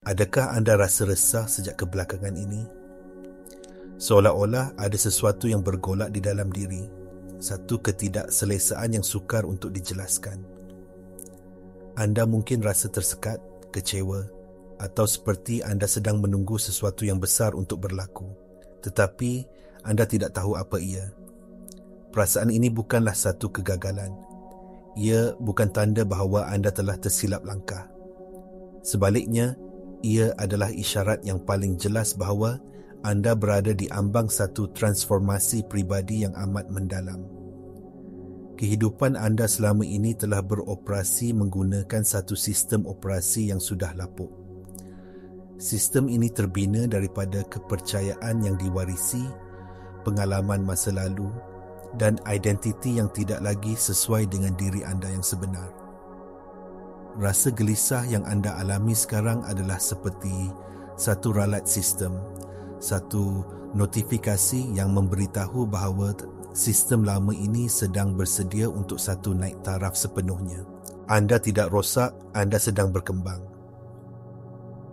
Adakah anda rasa resah sejak kebelakangan ini? Seolah-olah ada sesuatu yang bergolak di dalam diri, satu ketidakselesaan yang sukar untuk dijelaskan. Anda mungkin rasa tersekat, kecewa, atau seperti anda sedang menunggu sesuatu yang besar untuk berlaku, tetapi anda tidak tahu apa ia. Perasaan ini bukanlah satu kegagalan. Ia bukan tanda bahawa anda telah tersilap langkah. Sebaliknya, ia adalah isyarat yang paling jelas bahawa anda berada di ambang satu transformasi pribadi yang amat mendalam. Kehidupan anda selama ini telah beroperasi menggunakan satu sistem operasi yang sudah lapuk. Sistem ini terbina daripada kepercayaan yang diwarisi, pengalaman masa lalu, dan identiti yang tidak lagi sesuai dengan diri anda yang sebenar. Rasa gelisah yang anda alami sekarang adalah seperti satu ralat sistem, satu notifikasi yang memberitahu bahawa sistem lama ini sedang bersedia untuk satu naik taraf sepenuhnya. Anda tidak rosak, anda sedang berkembang.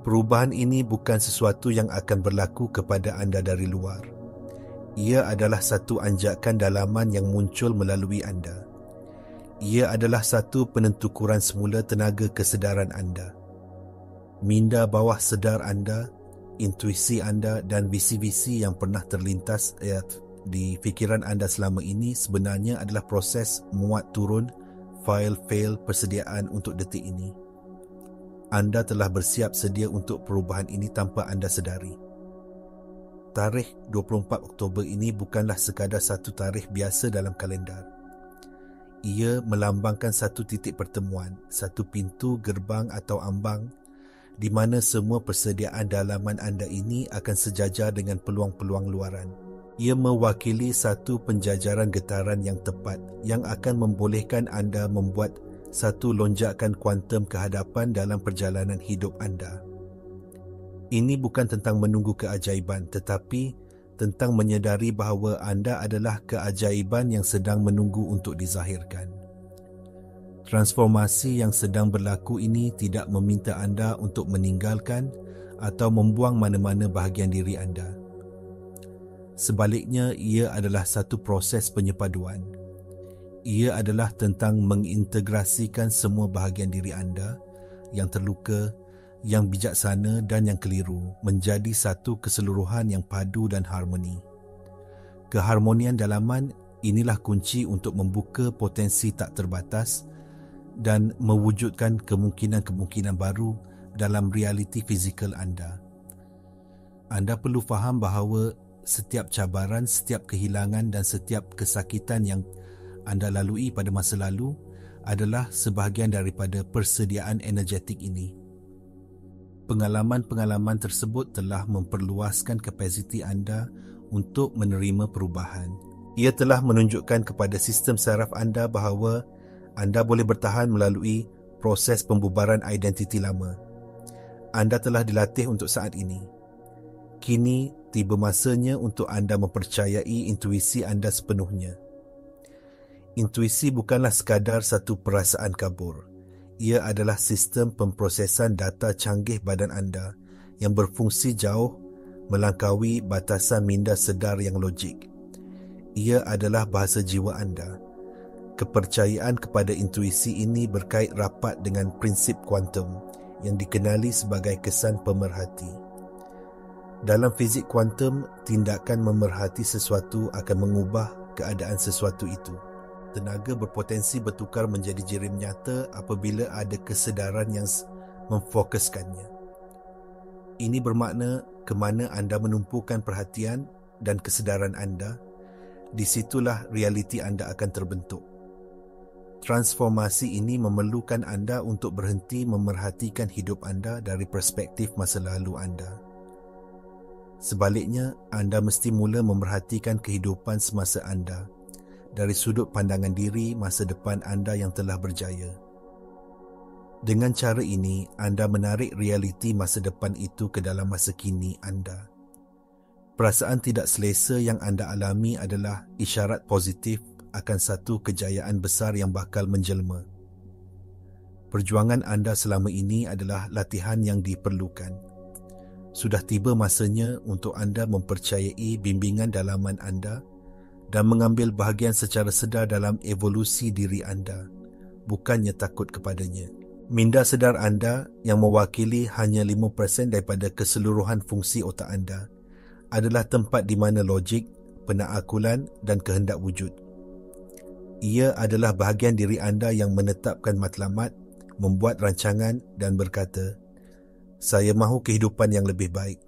Perubahan ini bukan sesuatu yang akan berlaku kepada anda dari luar. Ia adalah satu anjakan dalaman yang muncul melalui anda. Ia adalah satu penentukuran semula tenaga kesedaran anda. Minda bawah sedar anda, intuisi anda dan visi-visi yang pernah terlintas di fikiran anda selama ini sebenarnya adalah proses muat turun fail persediaan untuk detik ini. Anda telah bersiap sedia untuk perubahan ini tanpa anda sedari. Tarikh 24 Oktober ini bukanlah sekadar satu tarikh biasa dalam kalendar. Ia melambangkan satu titik pertemuan, satu pintu, gerbang atau ambang di mana semua persediaan dalaman anda ini akan sejajar dengan peluang-peluang luaran. Ia mewakili satu penjajaran getaran yang tepat yang akan membolehkan anda membuat satu lonjakan kuantum ke hadapan dalam perjalanan hidup anda. Ini bukan tentang menunggu keajaiban, tetapi tentang menyedari bahawa anda adalah keajaiban yang sedang menunggu untuk dizahirkan. Transformasi yang sedang berlaku ini tidak meminta anda untuk meninggalkan atau membuang mana-mana bahagian diri anda. Sebaliknya, ia adalah satu proses penyepaduan. Ia adalah tentang mengintegrasikan semua bahagian diri anda yang terluka, yang bijaksana dan yang keliru menjadi satu keseluruhan yang padu dan harmoni. Keharmonian dalaman inilah kunci untuk membuka potensi tak terbatas dan mewujudkan kemungkinan-kemungkinan baru dalam realiti fizikal anda. Anda perlu faham bahawa setiap cabaran, setiap kehilangan dan setiap kesakitan yang anda lalui pada masa lalu adalah sebahagian daripada persediaan energetik ini. Pengalaman-pengalaman tersebut telah memperluaskan kapasiti anda untuk menerima perubahan. Ia telah menunjukkan kepada sistem saraf anda bahawa anda boleh bertahan melalui proses pembubaran identiti lama. Anda telah dilatih untuk saat ini. Kini tiba masanya untuk anda mempercayai intuisi anda sepenuhnya. Intuisi bukanlah sekadar satu perasaan kabur. Ia adalah sistem pemprosesan data canggih badan anda yang berfungsi jauh melangkaui batasan minda sedar yang logik. Ia adalah bahasa jiwa anda. Kepercayaan kepada intuisi ini berkait rapat dengan prinsip kuantum yang dikenali sebagai kesan pemerhati. Dalam fizik kuantum, tindakan memerhati sesuatu akan mengubah keadaan sesuatu itu. Tenaga berpotensi bertukar menjadi jirim nyata apabila ada kesedaran yang memfokuskannya. Ini bermakna ke mana anda menumpukan perhatian dan kesedaran anda, di situlah realiti anda akan terbentuk. Transformasi ini memerlukan anda untuk berhenti memerhatikan hidup anda dari perspektif masa lalu anda. Sebaliknya, anda mesti mula memerhatikan kehidupan semasa anda dari sudut pandangan diri masa depan anda yang telah berjaya. Dengan cara ini, anda menarik realiti masa depan itu ke dalam masa kini anda. Perasaan tidak selesa yang anda alami adalah isyarat positif akan satu kejayaan besar yang bakal menjelma. Perjuangan anda selama ini adalah latihan yang diperlukan. Sudah tiba masanya untuk anda mempercayai bimbingan dalaman anda dan mengambil bahagian secara sedar dalam evolusi diri anda, bukannya takut kepadanya. Minda sedar anda yang mewakili hanya 5% daripada keseluruhan fungsi otak anda adalah tempat di mana logik, penakakulan dan kehendak wujud. Ia adalah bahagian diri anda yang menetapkan matlamat, membuat rancangan dan berkata, saya mahu kehidupan yang lebih baik.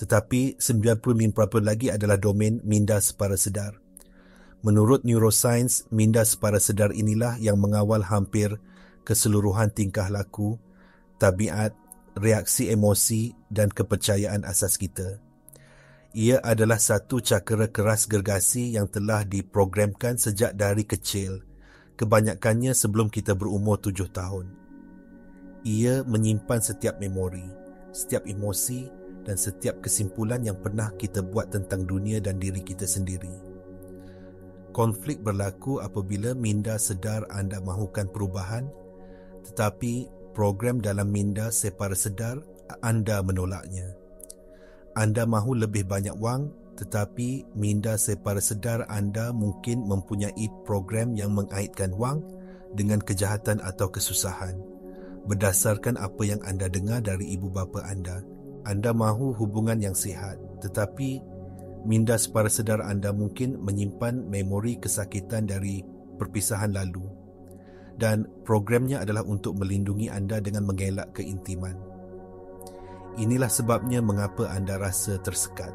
Tetapi 95% lagi adalah domain minda separa sedar. Menurut neuroscience, minda separa sedar inilah yang mengawal hampir keseluruhan tingkah laku, tabiat, reaksi emosi dan kepercayaan asas kita. Ia adalah satu cakera keras gergasi yang telah diprogramkan sejak dari kecil, kebanyakannya sebelum kita berumur 7 tahun. Ia menyimpan setiap memori, setiap emosi dan setiap kesimpulan yang pernah kita buat tentang dunia dan diri kita sendiri. Konflik berlaku apabila minda sedar anda mahukan perubahan, tetapi program dalam minda separa sedar anda menolaknya. Anda mahu lebih banyak wang, tetapi minda separa sedar anda mungkin mempunyai program yang mengaitkan wang dengan kejahatan atau kesusahan. Berdasarkan apa yang anda dengar dari ibu bapa anda, anda mahu hubungan yang sihat, tetapi minda separa sedar anda mungkin menyimpan memori kesakitan dari perpisahan lalu. Dan programnya adalah untuk melindungi anda dengan mengelak keintiman. Inilah sebabnya mengapa anda rasa tersekat.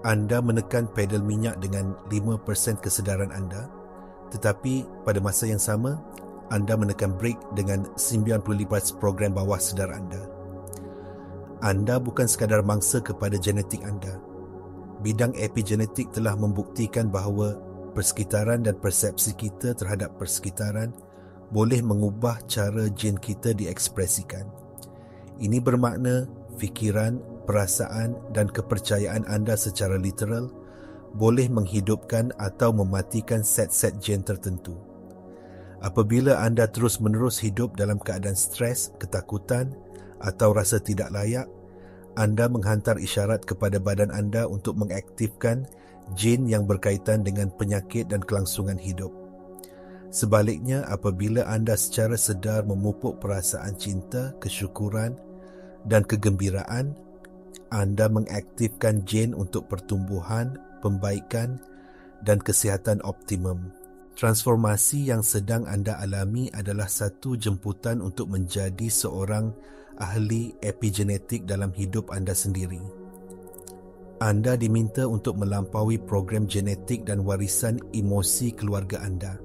Anda menekan pedal minyak dengan 5% kesedaran anda, tetapi pada masa yang sama, anda menekan brake dengan 95% program bawah sedar anda. Anda bukan sekadar mangsa kepada genetik anda. Bidang epigenetik telah membuktikan bahawa persekitaran dan persepsi kita terhadap persekitaran boleh mengubah cara gen kita diekspresikan. Ini bermakna fikiran, perasaan dan kepercayaan anda secara literal boleh menghidupkan atau mematikan set-set gen tertentu. Apabila anda terus-menerus hidup dalam keadaan stres, ketakutan atau rasa tidak layak, anda menghantar isyarat kepada badan anda untuk mengaktifkan gen yang berkaitan dengan penyakit dan kelangsungan hidup. Sebaliknya, apabila anda secara sedar memupuk perasaan cinta, kesyukuran dan kegembiraan, anda mengaktifkan gen untuk pertumbuhan, pembaikan dan kesihatan optimum. Transformasi yang sedang anda alami adalah satu jemputan untuk menjadi seorang ahli epigenetik dalam hidup anda sendiri. Anda diminta untuk melampaui program genetik dan warisan emosi keluarga anda.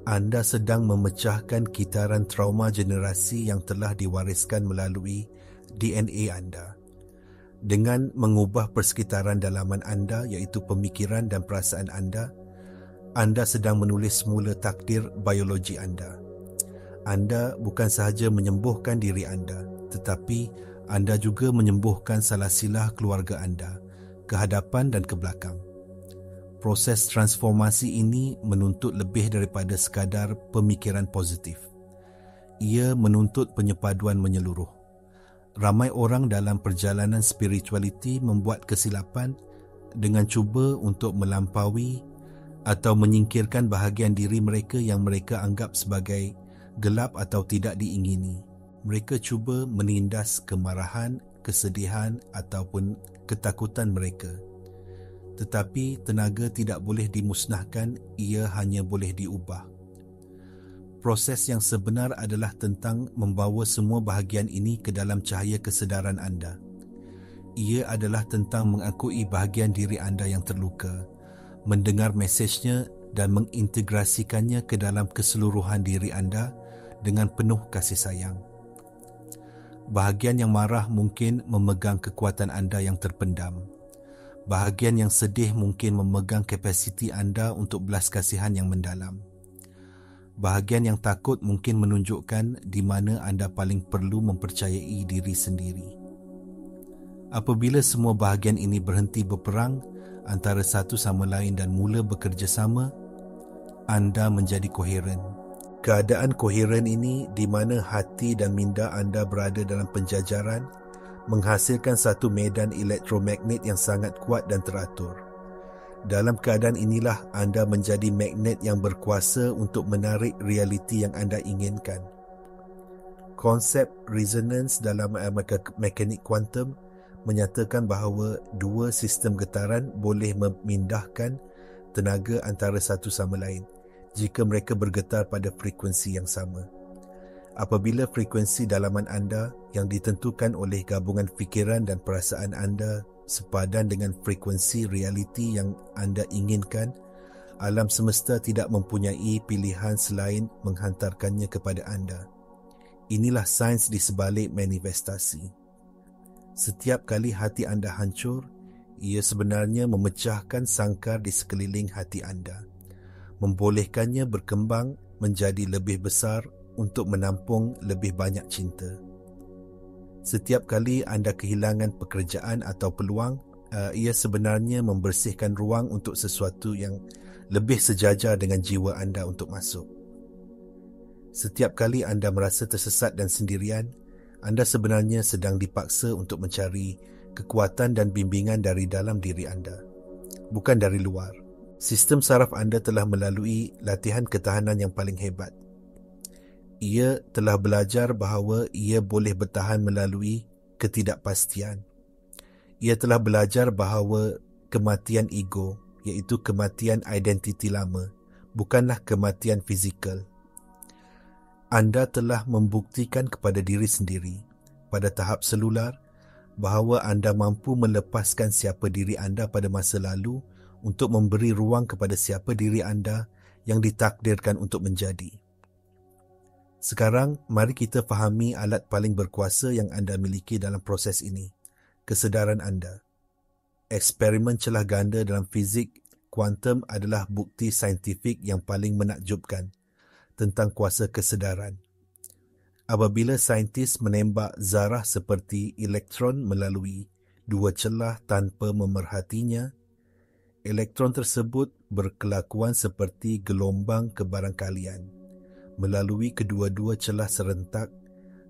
Anda sedang memecahkan kitaran trauma generasi yang telah diwariskan melalui DNA anda. Dengan mengubah persekitaran dalaman anda, iaitu pemikiran dan perasaan anda sedang menulis semula takdir biologi anda. Anda bukan sahaja menyembuhkan diri anda, tetapi anda juga menyembuhkan salah silah keluarga anda, ke hadapan dan ke belakang. Proses transformasi ini menuntut lebih daripada sekadar pemikiran positif. Ia menuntut penyepaduan menyeluruh. Ramai orang dalam perjalanan spiritualiti membuat kesilapan dengan cuba untuk melampaui atau menyingkirkan bahagian diri mereka yang mereka anggap sebagai gelap atau tidak diingini. Mereka cuba menindas kemarahan, kesedihan ataupun ketakutan mereka. Tetapi tenaga tidak boleh dimusnahkan, ia hanya boleh diubah. Proses yang sebenar adalah tentang membawa semua bahagian ini ke dalam cahaya kesedaran anda. Ia adalah tentang mengakui bahagian diri anda yang terluka, mendengar mesejnya dan mengintegrasikannya ke dalam keseluruhan diri anda dengan penuh kasih sayang. Bahagian yang marah mungkin memegang kekuatan anda yang terpendam. Bahagian yang sedih mungkin memegang kapasiti anda untuk belas kasihan yang mendalam. Bahagian yang takut mungkin menunjukkan di mana anda paling perlu mempercayai diri sendiri. Apabila semua bahagian ini berhenti berperang antara satu sama lain dan mula bekerjasama, anda menjadi koheren. Keadaan koheren ini di mana hati dan minda anda berada dalam penjajaran menghasilkan satu medan elektromagnet yang sangat kuat dan teratur. Dalam keadaan inilah anda menjadi magnet yang berkuasa untuk menarik realiti yang anda inginkan. Konsep resonance dalam mekanik kuantum menyatakan bahawa dua sistem getaran boleh memindahkan tenaga antara satu sama lain jika mereka bergetar pada frekuensi yang sama. Apabila frekuensi dalaman anda yang ditentukan oleh gabungan fikiran dan perasaan anda sepadan dengan frekuensi realiti yang anda inginkan, alam semesta tidak mempunyai pilihan selain menghantarkannya kepada anda. Inilah sains di sebalik manifestasi. Setiap kali hati anda hancur, ia sebenarnya memecahkan sangkar di sekeliling hati anda, membolehkannya berkembang menjadi lebih besar untuk menampung lebih banyak cinta. Setiap kali anda kehilangan pekerjaan atau peluang, ia sebenarnya membersihkan ruang untuk sesuatu yang lebih sejajar dengan jiwa anda untuk masuk. Setiap kali anda merasa tersesat dan sendirian, anda sebenarnya sedang dipaksa untuk mencari kekuatan dan bimbingan dari dalam diri anda, bukan dari luar. Sistem saraf anda telah melalui latihan ketahanan yang paling hebat. Ia telah belajar bahawa ia boleh bertahan melalui ketidakpastian. Ia telah belajar bahawa kematian ego, iaitu kematian identiti lama, bukanlah kematian fizikal. Anda telah membuktikan kepada diri sendiri pada tahap selular bahawa anda mampu melepaskan siapa diri anda pada masa lalu untuk memberi ruang kepada siapa diri anda yang ditakdirkan untuk menjadi. Sekarang, mari kita fahami alat paling berkuasa yang anda miliki dalam proses ini, kesedaran anda. Eksperimen celah ganda dalam fizik kuantum adalah bukti saintifik yang paling menakjubkan tentang kuasa kesedaran. Apabila saintis menembak zarah seperti elektron melalui dua celah tanpa memerhatinya, elektron tersebut berkelakuan seperti gelombang kebarangkalian melalui kedua-dua celah serentak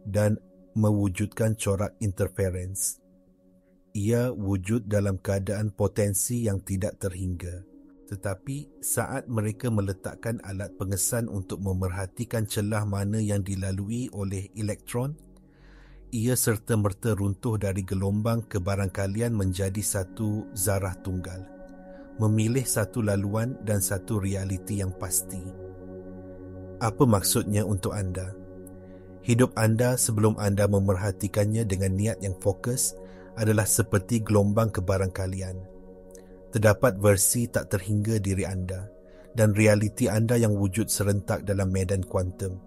dan mewujudkan corak interference. Ia wujud dalam keadaan potensi yang tidak terhingga. Tetapi saat mereka meletakkan alat pengesan untuk memerhatikan celah mana yang dilalui oleh elektron, ia serta-merta runtuh dari gelombang kebarangkalian menjadi satu zarah tunggal, memilih satu laluan dan satu realiti yang pasti. Apa maksudnya untuk anda? Hidup anda sebelum anda memerhatikannya dengan niat yang fokus adalah seperti gelombang kebarangkalian. Terdapat versi tak terhingga diri anda dan realiti anda yang wujud serentak dalam medan kuantum.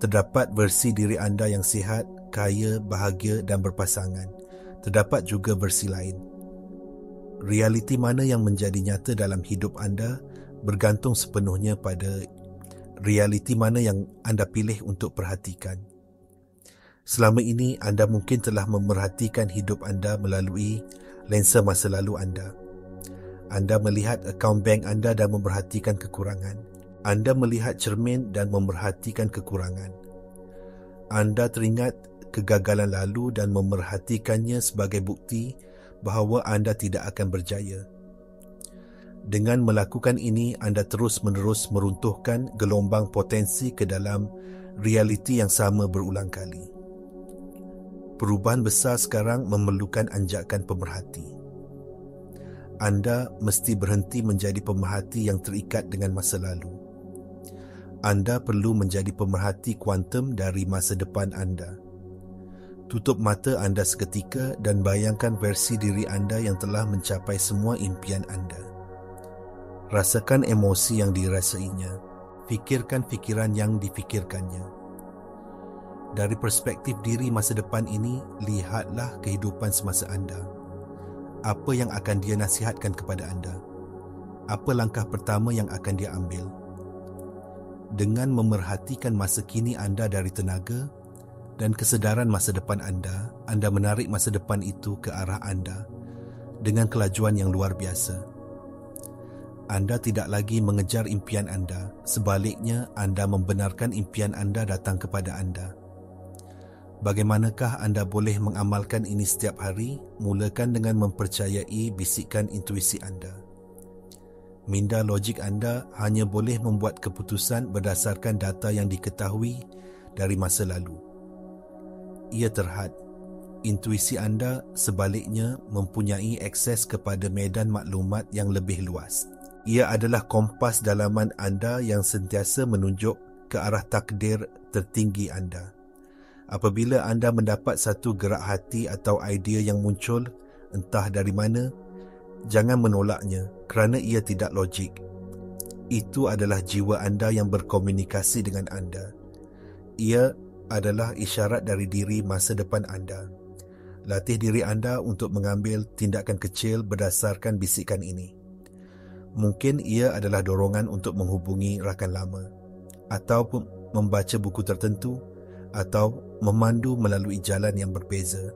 Terdapat versi diri anda yang sihat, kaya, bahagia dan berpasangan. Terdapat juga versi lain. Realiti mana yang menjadi nyata dalam hidup anda bergantung sepenuhnya pada realiti mana yang anda pilih untuk perhatikan. Selama ini anda mungkin telah memerhatikan hidup anda melalui lensa masa lalu anda. Anda melihat akaun bank anda dan memerhatikan kekurangan. Anda melihat cermin dan memerhatikan kekurangan. Anda teringat kegagalan lalu dan memerhatikannya sebagai bukti bahawa anda tidak akan berjaya. Dengan melakukan ini, anda terus-menerus meruntuhkan gelombang potensi ke dalam realiti yang sama berulang kali. Perubahan besar sekarang memerlukan anjakan pemerhati. Anda mesti berhenti menjadi pemerhati yang terikat dengan masa lalu. Anda perlu menjadi pemerhati kuantum dari masa depan anda. Tutup mata anda seketika dan bayangkan versi diri anda yang telah mencapai semua impian anda. Rasakan emosi yang dirasainya. Fikirkan fikiran yang difikirkannya. Dari perspektif diri masa depan ini, lihatlah kehidupan semasa anda. Apa yang akan dia nasihatkan kepada anda? Apa langkah pertama yang akan dia ambil? Dengan memerhatikan masa kini anda dari tenaga dan kesedaran masa depan anda menarik masa depan itu ke arah anda dengan kelajuan yang luar biasa. Anda tidak lagi mengejar impian anda, sebaliknya anda membenarkan impian anda datang kepada anda. Bagaimanakah anda boleh mengamalkan ini setiap hari? Mulakan dengan mempercayai bisikan intuisi anda. Minda logik anda hanya boleh membuat keputusan berdasarkan data yang diketahui dari masa lalu. Ia terhad. Intuisi anda sebaliknya mempunyai akses kepada medan maklumat yang lebih luas. Ia adalah kompas dalaman anda yang sentiasa menunjuk ke arah takdir tertinggi anda. Apabila anda mendapat satu gerak hati atau idea yang muncul, entah dari mana, jangan menolaknya kerana ia tidak logik. Itu adalah jiwa anda yang berkomunikasi dengan anda. Ia adalah isyarat dari diri masa depan anda. Latih diri anda untuk mengambil tindakan kecil berdasarkan bisikan ini. Mungkin ia adalah dorongan untuk menghubungi rakan lama, atau membaca buku tertentu, atau memandu melalui jalan yang berbeza.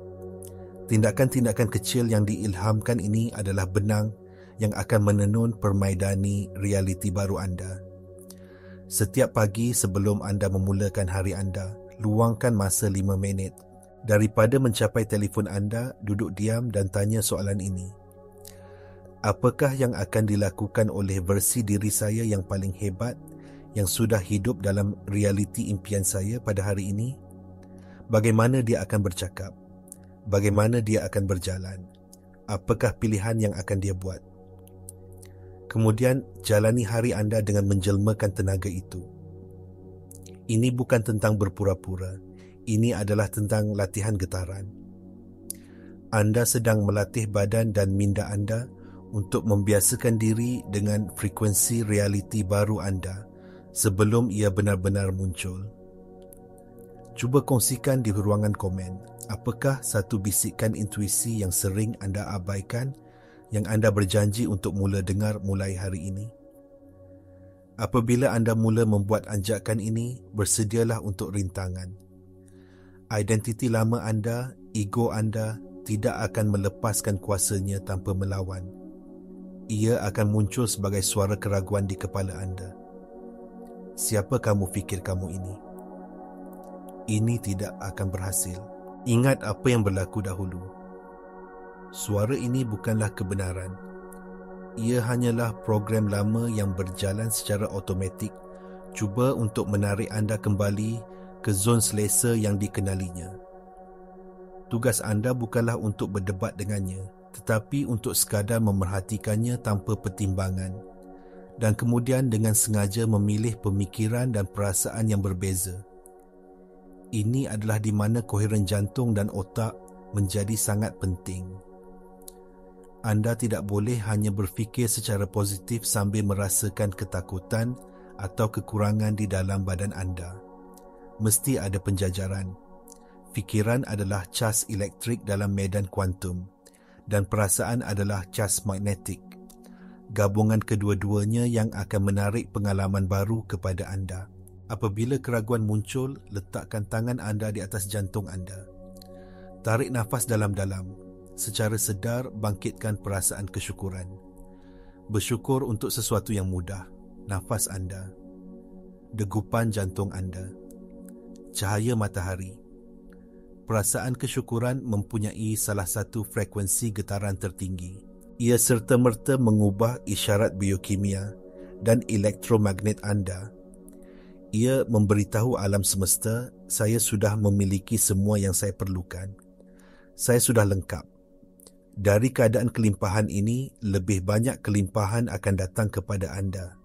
Tindakan-tindakan kecil yang diilhamkan ini adalah benang yang akan menenun permaidani realiti baru anda. Setiap pagi sebelum anda memulakan hari anda, luangkan masa 5 minit. Daripada mencapai telefon anda, duduk diam dan tanya soalan ini. Apakah yang akan dilakukan oleh versi diri saya yang paling hebat yang sudah hidup dalam realiti impian saya pada hari ini? Bagaimana dia akan bercakap? Bagaimana dia akan berjalan? Apakah pilihan yang akan dia buat? Kemudian, jalani hari anda dengan menjelmakan tenaga itu. Ini bukan tentang berpura-pura. Ini adalah tentang latihan getaran. Anda sedang melatih badan dan minda anda untuk membiasakan diri dengan frekuensi realiti baru anda sebelum ia benar-benar muncul. Cuba kongsikan di ruangan komen, apakah satu bisikan intuisi yang sering anda abaikan yang anda berjanji untuk mula dengar mulai hari ini? Apabila anda mula membuat anjakan ini, bersedialah untuk rintangan. Identiti lama anda, ego anda, tidak akan melepaskan kuasanya tanpa melawan. Ia akan muncul sebagai suara keraguan di kepala anda. Siapa kamu fikir kamu ini? Ini tidak akan berhasil. Ingat apa yang berlaku dahulu. Suara ini bukanlah kebenaran. Ia hanyalah program lama yang berjalan secara automatik, cuba untuk menarik anda kembali ke zon selesa yang dikenalinya. Tugas anda bukanlah untuk berdebat dengannya, tetapi untuk sekadar memerhatikannya tanpa pertimbangan dan kemudian dengan sengaja memilih pemikiran dan perasaan yang berbeza. Ini adalah di mana koheren jantung dan otak menjadi sangat penting. Anda tidak boleh hanya berfikir secara positif sambil merasakan ketakutan atau kekurangan di dalam badan anda. Mesti ada penjajaran. Fikiran adalah cas elektrik dalam medan kuantum dan perasaan adalah cas magnetik. Gabungan kedua-duanya yang akan menarik pengalaman baru kepada anda. Apabila keraguan muncul, letakkan tangan anda di atas jantung anda. Tarik nafas dalam-dalam. Secara sedar, bangkitkan perasaan kesyukuran. Bersyukur untuk sesuatu yang mudah. Nafas anda. Degupan jantung anda. Cahaya matahari. Perasaan kesyukuran mempunyai salah satu frekuensi getaran tertinggi. Ia serta-merta mengubah isyarat biokimia dan elektromagnet anda. Ia memberitahu alam semesta, saya sudah memiliki semua yang saya perlukan. Saya sudah lengkap. Dari keadaan kelimpahan ini, lebih banyak kelimpahan akan datang kepada anda.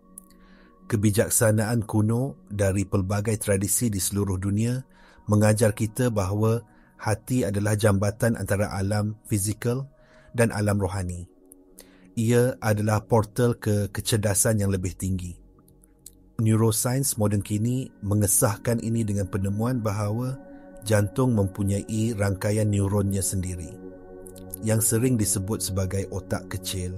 Kebijaksanaan kuno dari pelbagai tradisi di seluruh dunia mengajar kita bahawa hati adalah jambatan antara alam fizikal dan alam rohani. Ia adalah portal ke kecerdasan yang lebih tinggi. Neuroscience moden kini mengesahkan ini dengan penemuan bahawa jantung mempunyai rangkaian neuronnya sendiri yang sering disebut sebagai otak kecil.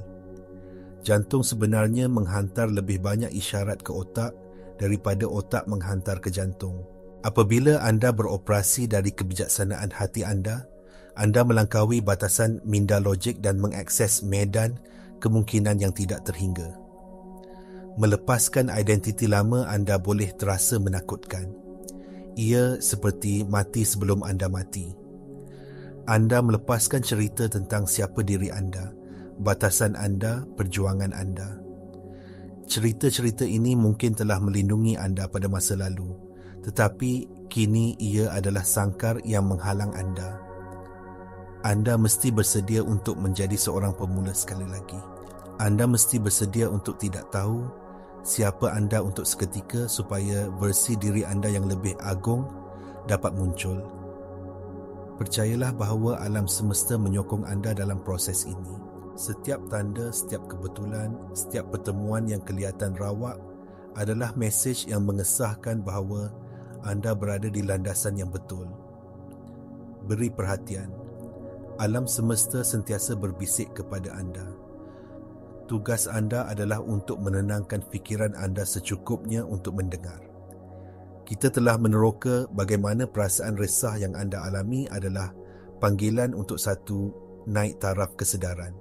Jantung sebenarnya menghantar lebih banyak isyarat ke otak daripada otak menghantar ke jantung. Apabila anda beroperasi dari kebijaksanaan hati anda melangkaui batasan minda logik dan mengakses medan kemungkinan yang tidak terhingga. Melepaskan identiti lama anda boleh terasa menakutkan. Ia seperti mati sebelum anda mati. Anda melepaskan cerita tentang siapa diri anda, batasan anda, perjuangan anda. Cerita-cerita ini mungkin telah melindungi anda pada masa lalu, tetapi kini ia adalah sangkar yang menghalang anda. Anda mesti bersedia untuk menjadi seorang pemula sekali lagi. Anda mesti bersedia untuk tidak tahu siapa anda untuk seketika supaya versi diri anda yang lebih agung dapat muncul. Percayalah bahawa alam semesta menyokong anda dalam proses ini. Setiap tanda, setiap kebetulan, setiap pertemuan yang kelihatan rawak adalah mesej yang mengesahkan bahawa anda berada di landasan yang betul. Beri perhatian. Alam semesta sentiasa berbisik kepada anda. Tugas anda adalah untuk menenangkan fikiran anda secukupnya untuk mendengar. Kita telah meneroka bagaimana perasaan resah yang anda alami adalah panggilan untuk satu naik taraf kesedaran.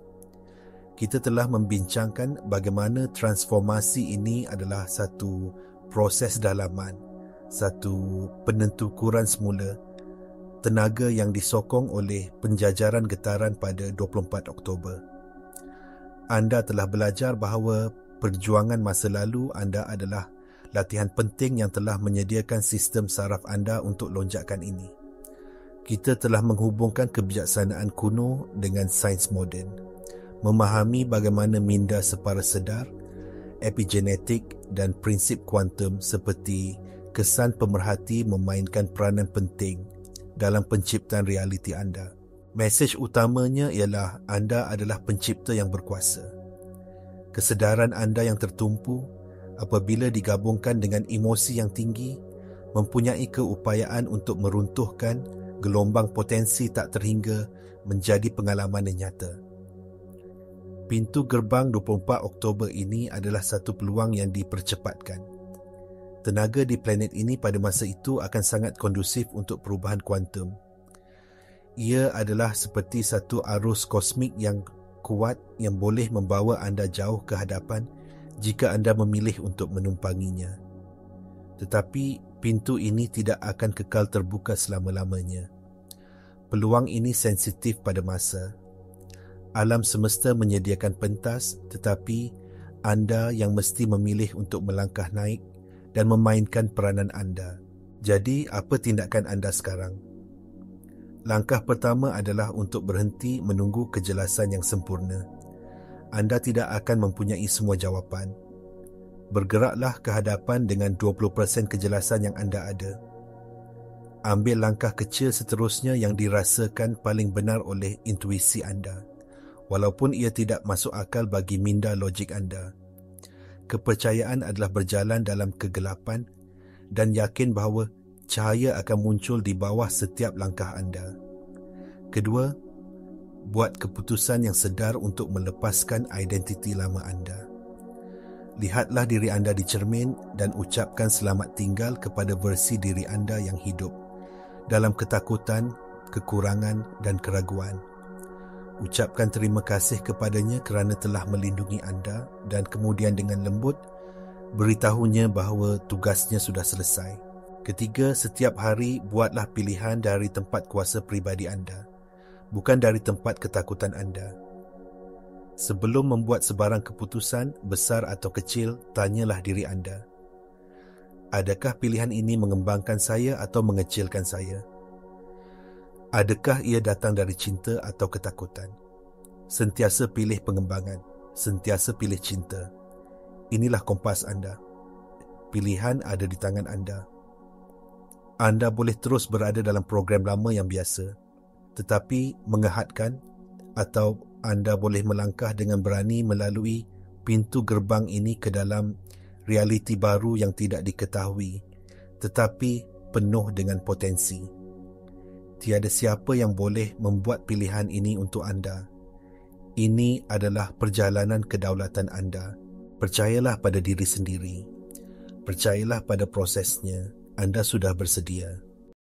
Kita telah membincangkan bagaimana transformasi ini adalah satu proses dalaman, satu penentu ukuran semula, tenaga yang disokong oleh penjajaran getaran pada 24 Oktober. Anda telah belajar bahawa perjuangan masa lalu anda adalah latihan penting yang telah menyediakan sistem saraf anda untuk lonjakan ini. Kita telah menghubungkan kebijaksanaan kuno dengan sains moden, memahami bagaimana minda separa sedar, epigenetik dan prinsip kuantum seperti kesan pemerhati memainkan peranan penting dalam penciptaan realiti anda. Mesej utamanya ialah anda adalah pencipta yang berkuasa. Kesedaran anda yang tertumpu apabila digabungkan dengan emosi yang tinggi mempunyai keupayaan untuk meruntuhkan gelombang potensi tak terhingga menjadi pengalaman yang nyata. Pintu gerbang 24 Oktober ini adalah satu peluang yang dipercepatkan. Tenaga di planet ini pada masa itu akan sangat kondusif untuk perubahan kuantum. Ia adalah seperti satu arus kosmik yang kuat yang boleh membawa anda jauh ke hadapan jika anda memilih untuk menumpanginya. Tetapi pintu ini tidak akan kekal terbuka selama-lamanya. Peluang ini sensitif pada masa. Alam semesta menyediakan pentas, tetapi anda yang mesti memilih untuk melangkah naik dan memainkan peranan anda. Jadi, apa tindakan anda sekarang? Langkah pertama adalah untuk berhenti menunggu kejelasan yang sempurna. Anda tidak akan mempunyai semua jawapan. Bergeraklah ke hadapan dengan 20% kejelasan yang anda ada. Ambil langkah kecil seterusnya yang dirasakan paling benar oleh intuisi anda, walaupun ia tidak masuk akal bagi minda logik anda. Kepercayaan adalah berjalan dalam kegelapan dan yakin bahawa cahaya akan muncul di bawah setiap langkah anda. Kedua, buat keputusan yang sedar untuk melepaskan identiti lama anda. Lihatlah diri anda di cermin dan ucapkan selamat tinggal kepada versi diri anda yang hidup dalam ketakutan, kekurangan dan keraguan. Ucapkan terima kasih kepadanya kerana telah melindungi anda dan kemudian dengan lembut beritahunya bahawa tugasnya sudah selesai. Ketiga, setiap hari buatlah pilihan dari tempat kuasa pribadi anda, bukan dari tempat ketakutan anda. Sebelum membuat sebarang keputusan, besar atau kecil, tanyalah diri anda. Adakah pilihan ini mengembangkan saya atau mengecilkan saya? Adakah ia datang dari cinta atau ketakutan? Sentiasa pilih pengembangan, sentiasa pilih cinta. Inilah kompas anda. Pilihan ada di tangan anda. Anda boleh terus berada dalam program lama yang biasa, tetapi mengehadkan, atau anda boleh melangkah dengan berani melalui pintu gerbang ini ke dalam realiti baru yang tidak diketahui, tetapi penuh dengan potensi. Tiada siapa yang boleh membuat pilihan ini untuk anda. Ini adalah perjalanan kedaulatan anda. Percayalah pada diri sendiri. Percayalah pada prosesnya. Anda sudah bersedia.